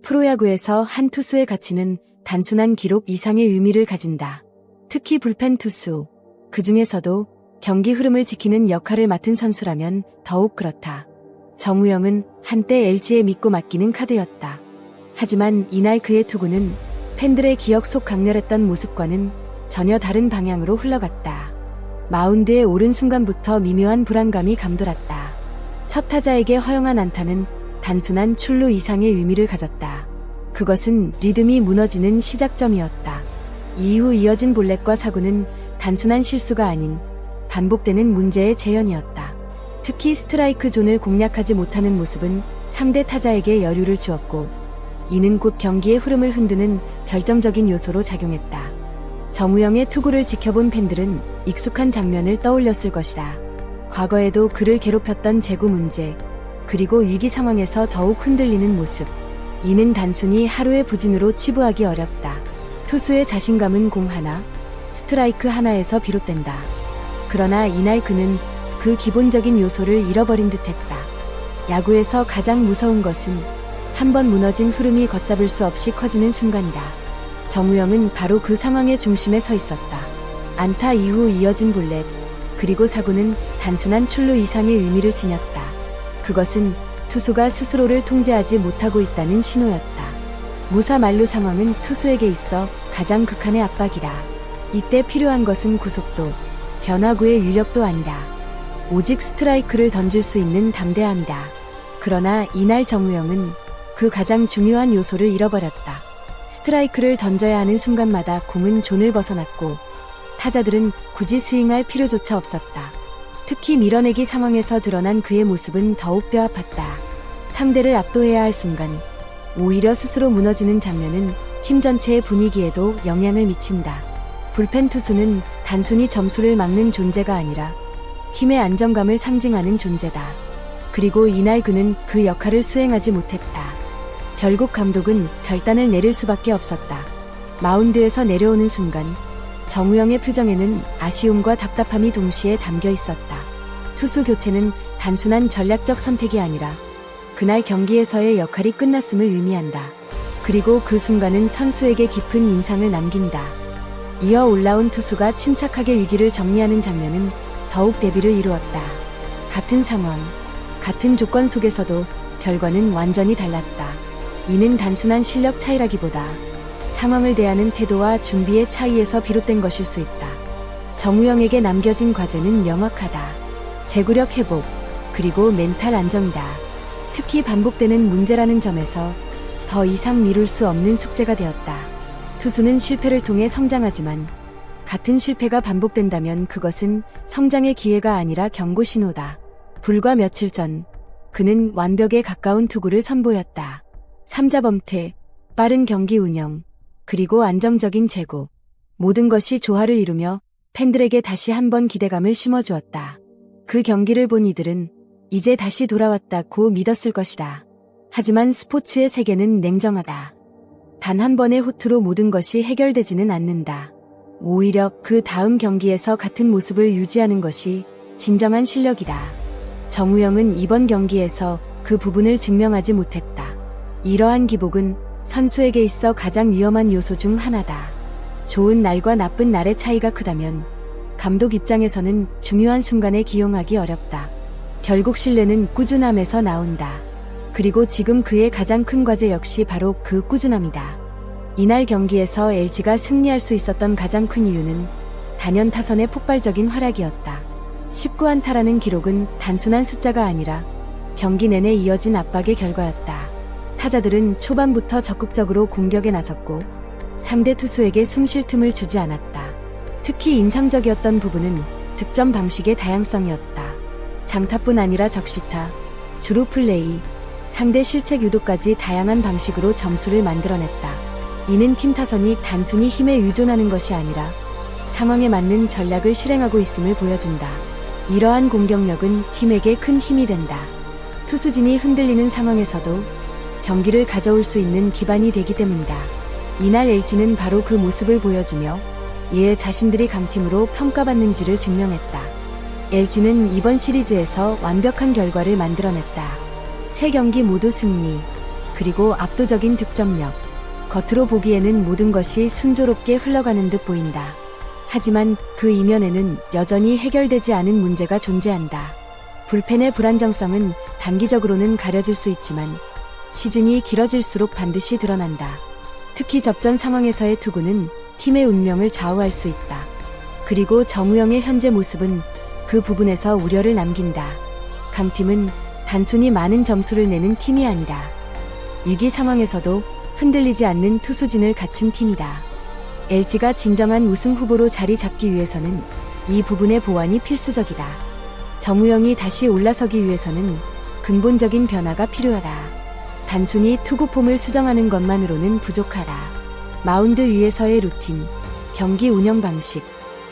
프로야구에서 한 투수의 가치는 단순한 기록 이상의 의미를 가진다. 특히 불펜 투수, 그 중에서도 경기 흐름을 지키는 역할을 맡은 선수라면 더욱 그렇다. 정우영은 한때 LG에 믿고 맡기는 카드였다. 하지만 이날 그의 투구는 팬들의 기억 속 강렬했던 모습과는 전혀 다른 방향으로 흘러갔다. 마운드에 오른 순간부터 미묘한 불안감이 감돌았다. 첫 타자에게 허용한 안타는 단순한 출루 이상의 의미를 가졌다. 그것은 리듬이 무너지는 시작점이었다. 이후 이어진 볼넷과 사구는 단순한 실수가 아닌 반복되는 문제의 재현이었다. 특히 스트라이크 존을 공략하지 못하는 모습은 상대 타자에게 여유를 주었고, 이는 곧 경기의 흐름을 흔드는 결정적인 요소로 작용했다. 정우영의 투구를 지켜본 팬들은 익숙한 장면을 떠올렸을 것이다. 과거에도 그를 괴롭혔던 제구 문제, 그리고 위기 상황에서 더욱 흔들리는 모습. 이는 단순히 하루의 부진으로 치부하기 어렵다. 투수의 자신감은 공 하나, 스트라이크 하나에서 비롯된다. 그러나 이날 그는 그 기본적인 요소를 잃어버린 듯했다. 야구에서 가장 무서운 것은 한 번 무너진 흐름이 걷잡을 수 없이 커지는 순간이다. 정우영은 바로 그 상황의 중심에 서 있었다. 안타 이후 이어진 볼넷, 그리고 사구는 단순한 출루 이상의 의미를 지녔다. 그것은 투수가 스스로를 통제하지 못하고 있다는 신호였다. 무사 만루 상황은 투수에게 있어 가장 극한의 압박이다. 이때 필요한 것은 구속도, 변화구의 유력도 아니다. 오직 스트라이크를 던질 수 있는 담대함이다. 그러나 이날 정우영은 그 가장 중요한 요소를 잃어버렸다. 스트라이크를 던져야 하는 순간마다 공은 존을 벗어났고, 타자들은 굳이 스윙할 필요조차 없었다. 특히 밀어내기 상황에서 드러난 그의 모습은 더욱 뼈아팠다. 상대를 압도해야 할 순간, 오히려 스스로 무너지는 장면은 팀 전체의 분위기에도 영향을 미친다. 불펜 투수는 단순히 점수를 막는 존재가 아니라 팀의 안정감을 상징하는 존재다. 그리고 이날 그는 그 역할을 수행하지 못했다. 결국 감독은 결단을 내릴 수밖에 없었다. 마운드에서 내려오는 순간 정우영의 표정에는 아쉬움과 답답함이 동시에 담겨 있었다. 투수 교체는 단순한 전략적 선택이 아니라 그날 경기에서의 역할이 끝났음을 의미한다. 그리고 그 순간은 선수에게 깊은 인상을 남긴다. 이어 올라온 투수가 침착하게 위기를 정리하는 장면은 더욱 대비를 이루었다. 같은 상황, 같은 조건 속에서도 결과는 완전히 달랐다. 이는 단순한 실력 차이라기보다 상황을 대하는 태도와 준비의 차이에서 비롯된 것일 수 있다. 정우영에게 남겨진 과제는 명확하다. 제구력 회복, 그리고 멘탈 안정이다. 특히 반복되는 문제라는 점에서 더 이상 미룰 수 없는 숙제가 되었다. 투수는 실패를 통해 성장하지만 같은 실패가 반복된다면 그것은 성장의 기회가 아니라 경고 신호다. 불과 며칠 전 그는 완벽에 가까운 투구를 선보였다. 3자 범퇴, 빠른 경기 운영, 그리고 안정적인 제구. 모든 것이 조화를 이루며 팬들에게 다시 한번 기대감을 심어주었다. 그 경기를 본 이들은 이제 다시 돌아왔다고 믿었을 것이다. 하지만 스포츠의 세계는 냉정하다. 단 한 번의 호투로 모든 것이 해결되지는 않는다. 오히려 그 다음 경기에서 같은 모습을 유지하는 것이 진정한 실력이다. 정우영은 이번 경기에서 그 부분을 증명하지 못했다. 이러한 기복은 선수에게 있어 가장 위험한 요소 중 하나다. 좋은 날과 나쁜 날의 차이가 크다면 감독 입장에서는 중요한 순간에 기용하기 어렵다. 결국 신뢰는 꾸준함에서 나온다. 그리고 지금 그의 가장 큰 과제 역시 바로 그 꾸준함이다. 이날 경기에서 LG가 승리할 수 있었던 가장 큰 이유는 단연 타선의 폭발적인 활약이었다. 19안타라는 기록은 단순한 숫자가 아니라 경기 내내 이어진 압박의 결과였다. 타자들은 초반부터 적극적으로 공격에 나섰고 상대 투수에게 숨 쉴 틈을 주지 않았다. 특히 인상적이었던 부분은 득점 방식의 다양성이었다. 장타뿐 아니라 적시타, 주루 플레이, 상대 실책 유도까지 다양한 방식으로 점수를 만들어냈다. 이는 팀 타선이 단순히 힘에 의존하는 것이 아니라 상황에 맞는 전략을 실행하고 있음을 보여준다. 이러한 공격력은 팀에게 큰 힘이 된다. 투수진이 흔들리는 상황에서도 경기를 가져올 수 있는 기반이 되기 때문이다. 이날 LG는 바로 그 모습을 보여주며 이에 자신들이 강팀으로 평가받는지를 증명했다. LG는 이번 시리즈에서 완벽한 결과를 만들어냈다. 3경기 모두 승리, 그리고 압도적인 득점력. 겉으로 보기에는 모든 것이 순조롭게 흘러가는 듯 보인다. 하지만 그 이면에는 여전히 해결되지 않은 문제가 존재한다. 불펜의 불안정성은 단기적으로는 가려질 수 있지만 시즌이 길어질수록 반드시 드러난다. 특히 접전 상황에서의 투구는 팀의 운명을 좌우할 수 있다. 그리고 정우영의 현재 모습은 그 부분에서 우려를 남긴다. 강팀은 단순히 많은 점수를 내는 팀이 아니다. 위기 상황에서도 흔들리지 않는 투수진을 갖춘 팀이다. LG가 진정한 우승 후보로 자리 잡기 위해서는 이 부분의 보완이 필수적이다. 정우영이 다시 올라서기 위해서는 근본적인 변화가 필요하다. 단순히 투구 폼을 수정하는 것만으로는 부족하다. 마운드 위에서의 루틴, 경기 운영 방식,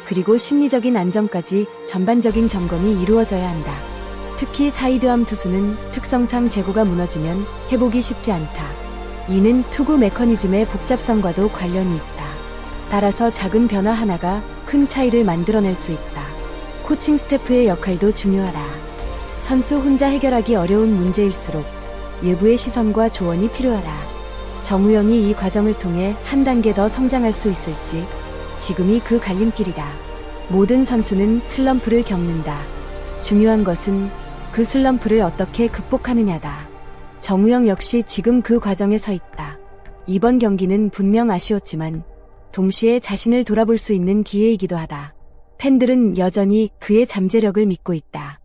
그리고 심리적인 안정까지 전반적인 점검이 이루어져야 한다. 특히 사이드암 투수는 특성상 제구가 무너지면 회복이 쉽지 않다. 이는 투구 메커니즘의 복잡성과도 관련이 있다. 따라서 작은 변화 하나가 큰 차이를 만들어낼 수 있다. 코칭 스태프의 역할도 중요하다. 선수 혼자 해결하기 어려운 문제일수록 외부의 시선과 조언이 필요하다. 정우영이 이 과정을 통해 한 단계 더 성장할 수 있을지 지금이 그 갈림길이다. 모든 선수는 슬럼프를 겪는다. 중요한 것은 그 슬럼프를 어떻게 극복하느냐다. 정우영 역시 지금 그 과정에 서 있다. 이번 경기는 분명 아쉬웠지만 동시에 자신을 돌아볼 수 있는 기회이기도 하다. 팬들은 여전히 그의 잠재력을 믿고 있다.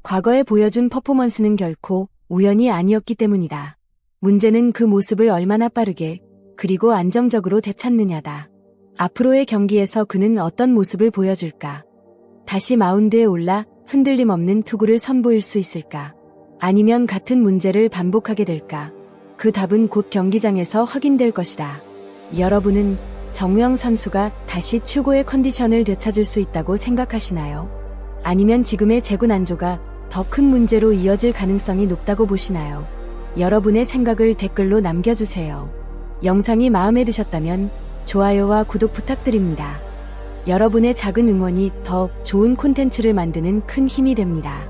과거에 보여준 퍼포먼스는 결코 우연이 아니었기 때문이다. 문제는 그 모습을 얼마나 빠르게 그리고 안정적으로 되찾느냐다. 앞으로의 경기에서 그는 어떤 모습을 보여줄까? 다시 마운드에 올라 흔들림 없는 투구를 선보일 수 있을까? 아니면 같은 문제를 반복하게 될까? 그 답은 곧 경기장에서 확인될 것이다. 여러분은 정우영 선수가 다시 최고의 컨디션을 되찾을 수 있다고 생각하시나요? 아니면 지금의 제구 난조가 더 큰 문제로 이어질 가능성이 높다고 보시나요? 여러분의 생각을 댓글로 남겨주세요. 영상이 마음에 드셨다면 좋아요와 구독 부탁드립니다. 여러분의 작은 응원이 더 좋은 콘텐츠를 만드는 큰 힘이 됩니다.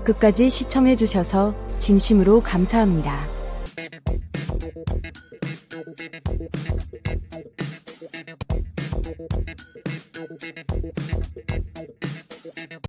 끝까지 시청해주셔서 진심으로 감사합니다.